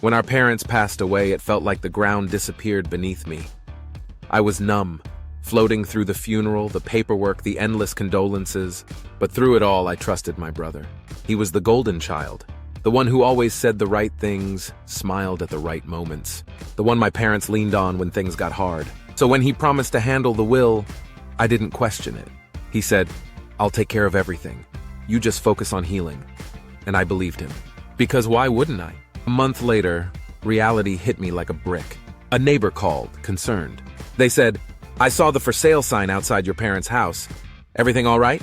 When our parents passed away, it felt like the ground disappeared beneath me. I was numb, floating through the funeral, the paperwork, the endless condolences. But through it all, I trusted my brother. He was the golden child, the one who always said the right things, smiled at the right moments, the one my parents leaned on when things got hard. So when he promised to handle the will, I didn't question it. He said, "I'll take care of everything. You just focus on healing." And I believed him. Because why wouldn't I? A month later, reality hit me like a brick. A neighbor called, concerned. They said, "I saw the for sale sign outside your parents' house. Everything all right?"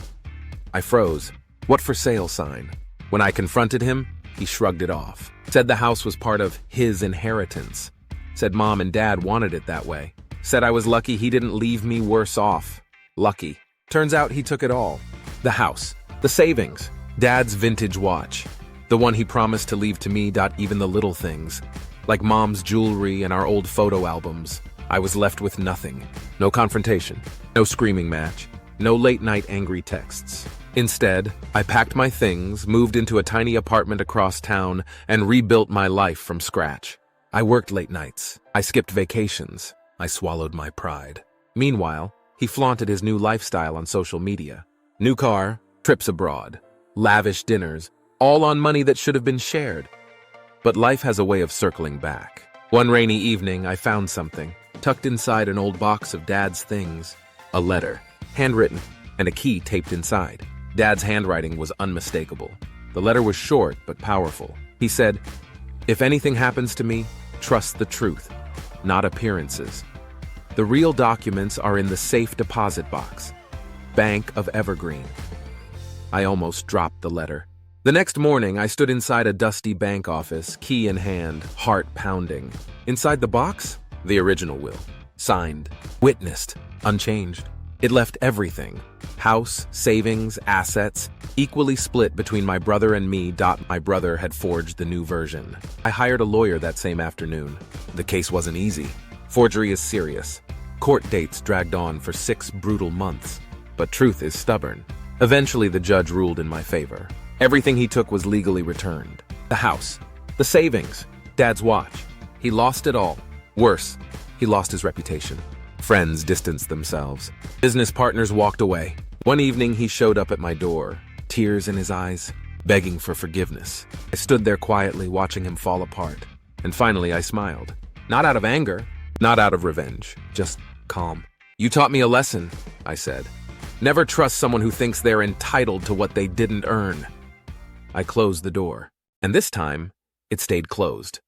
I froze. What for sale sign? When I confronted him, he shrugged it off. Said the house was part of his inheritance. Said mom and dad wanted it that way. Said I was lucky he didn't leave me worse off. Lucky. Turns out he took it all. The house, the savings, dad's vintage watch, the one he promised to leave to me. Even the little things, like mom's jewelry and our old photo albums. I was left with nothing. No confrontation, no screaming match, no late-night angry texts. Instead, I packed my things, moved into a tiny apartment across town, and rebuilt my life from scratch. I worked late nights. I skipped vacations. I swallowed my pride. Meanwhile, he flaunted his new lifestyle on social media. New car, trips abroad, lavish dinners, all on money that should have been shared. But life has a way of circling back. One rainy evening, I found something, tucked inside an old box of Dad's things. A letter, handwritten, and a key taped inside. Dad's handwriting was unmistakable. The letter was short but powerful. He said, "If anything happens to me, trust the truth, not appearances. The real documents are in the safe deposit box. Bank of Evergreen." I almost dropped the letter. The next morning, I stood inside a dusty bank office, key in hand, heart pounding. Inside the box, the original will. Signed, witnessed, unchanged. It left everything. House, savings, assets, equally split between my brother and me. My brother had forged the new version. I hired a lawyer that same afternoon. The case wasn't easy. Forgery is serious. Court dates dragged on for 6 brutal months. But truth is stubborn. Eventually, the judge ruled in my favor. Everything he took was legally returned. The house, the savings, Dad's watch. He lost it all. Worse, he lost his reputation. Friends distanced themselves. Business partners walked away. One evening, he showed up at my door, tears in his eyes, begging for forgiveness. I stood there quietly, watching him fall apart. And finally, I smiled. Not out of anger, not out of revenge, just calm. "You taught me a lesson," I said. "Never trust someone who thinks they're entitled to what they didn't earn." I closed the door, and this time, it stayed closed.